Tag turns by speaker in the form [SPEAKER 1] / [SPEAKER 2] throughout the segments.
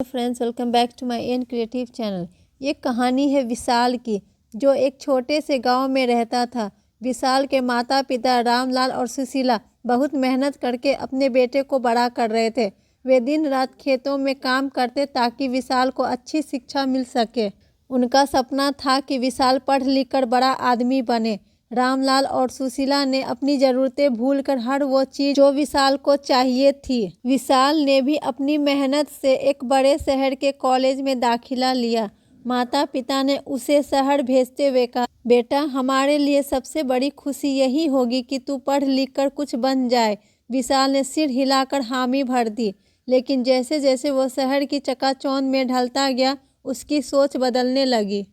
[SPEAKER 1] Friends, welcome back to my an creative channel. ये कहानी है विशाल की, जो एक छोटे से गांव में रहता था। विशाल के माता पिता रामलाल और सुशीला बहुत मेहनत करके अपने बेटे को बड़ा कर रहे थे। वे दिन रात खेतों में काम करते ताकि विशाल को अच्छी शिक्षा मिल सके। उनका सपना था कि विशाल पढ़ लिख कर बड़ा आदमी बने। रामलाल और सुशीला ने अपनी ज़रूरतें भूलकर हर वो चीज़ जो विशाल को चाहिए थी। विशाल ने भी अपनी मेहनत से एक बड़े शहर के कॉलेज में दाखिला लिया। माता पिता ने उसे शहर भेजते हुए कहा, बेटा, हमारे लिए सबसे बड़ी खुशी यही होगी कि तू पढ़ लिख कर कुछ बन जाए। विशाल ने सिर हिलाकर हामी भर दी। लेकिन जैसे जैसे वो शहर की चकाचौंध में ढलता गया, उसकी सोच बदलने लगी।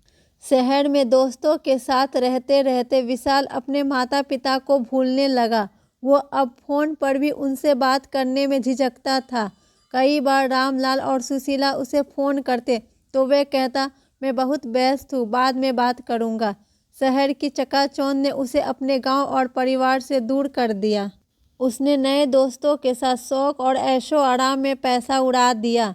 [SPEAKER 1] शहर में दोस्तों के साथ रहते रहते विशाल अपने माता पिता को भूलने लगा। वो अब फ़ोन पर भी उनसे बात करने में झिझकता था। कई बार रामलाल और सुशीला उसे फ़ोन करते तो वे कहता, मैं बहुत व्यस्त हूँ, बाद में बात करूँगा। शहर की चकाचौंध ने उसे अपने गांव और परिवार से दूर कर दिया। उसने नए दोस्तों के साथ शौक और ऐशो आराम में पैसा उड़ा दिया।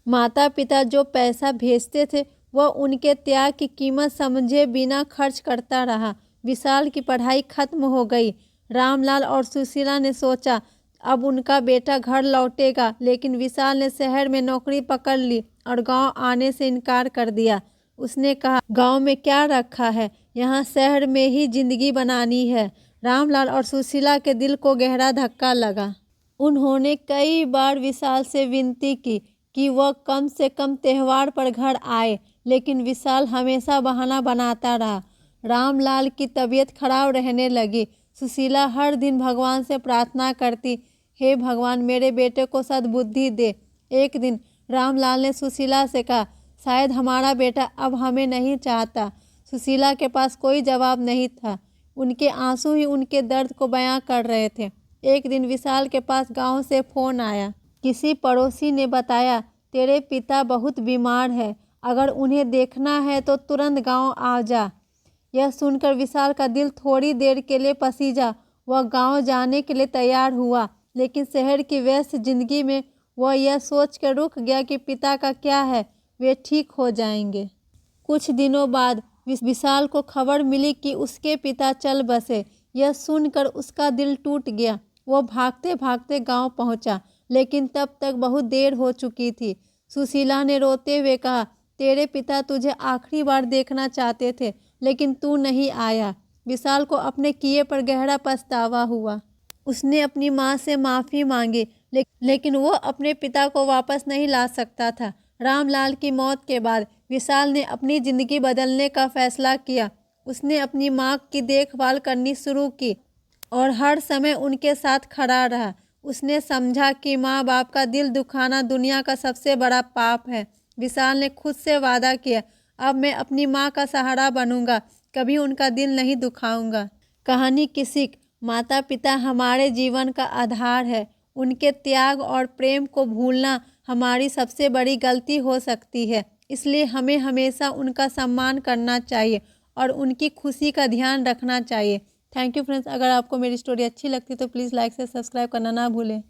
[SPEAKER 1] माता पिता जो पैसा भेजते थे वह उनके त्याग की कीमत समझे बिना खर्च करता रहा। विशाल की पढ़ाई खत्म हो गई। रामलाल और सुशीला ने सोचा अब उनका बेटा घर लौटेगा, लेकिन विशाल ने शहर में नौकरी पकड़ ली और गांव आने से इनकार कर दिया। उसने कहा, गांव में क्या रखा है, यहाँ शहर में ही जिंदगी बनानी है। रामलाल और सुशीला के दिल को गहरा धक्का लगा। उन्होंने कई बार विशाल से विनती की कि वह कम से कम त्यौहार पर घर आए, लेकिन विशाल हमेशा बहाना बनाता रहा। रामलाल की तबीयत खराब रहने लगी। सुशीला हर दिन भगवान से प्रार्थना करती, हे भगवान, मेरे बेटे को सद्बुद्धि दे। एक दिन रामलाल ने सुशीला से कहा, शायद हमारा बेटा अब हमें नहीं चाहता। सुशीला के पास कोई जवाब नहीं था। उनके आंसू ही उनके दर्द को बयां कर रहे थे। एक दिन विशाल के पास गांव से फ़ोन आया। किसी पड़ोसी ने बताया, तेरे पिता बहुत बीमार है, अगर उन्हें देखना है तो तुरंत गांव आ जा। यह सुनकर विशाल का दिल थोड़ी देर के लिए पसीजा। वह गांव जाने के लिए तैयार हुआ, लेकिन शहर की व्यस्त जिंदगी में वह यह सोच कर रुक गया कि पिता का क्या है, वे ठीक हो जाएंगे। कुछ दिनों बाद विशाल को खबर मिली कि उसके पिता चल बसे। यह सुनकर उसका दिल टूट गया। वह भागते भागते गांव पहुंचा, लेकिन तब तक बहुत देर हो चुकी थी। सुशीला ने रोते हुए कहा, तेरे पिता तुझे आखिरी बार देखना चाहते थे, लेकिन तू नहीं आया। विशाल को अपने किए पर गहरा पछतावा हुआ। उसने अपनी माँ से माफ़ी मांगी, लेकिन वो अपने पिता को वापस नहीं ला सकता था। रामलाल की मौत के बाद विशाल ने अपनी ज़िंदगी बदलने का फैसला किया। उसने अपनी माँ की देखभाल करनी शुरू की और हर समय उनके साथ खड़ा रहा। उसने समझा कि माँ बाप का दिल दुखाना दुनिया का सबसे बड़ा पाप है। विशाल ने खुद से वादा किया, अब मैं अपनी माँ का सहारा बनूंगा, कभी उनका दिल नहीं दुखाऊंगा। कहानी की सीख, माता पिता हमारे जीवन का आधार है। उनके त्याग और प्रेम को भूलना हमारी सबसे बड़ी गलती हो सकती है। इसलिए हमें हमेशा उनका सम्मान करना चाहिए और उनकी खुशी का ध्यान रखना चाहिए। Thank you friends. अगर आपको मेरी स्टोरी अच्छी लगती तो प्लीज़ लाइक से सब्सक्राइब करना ना भूलें।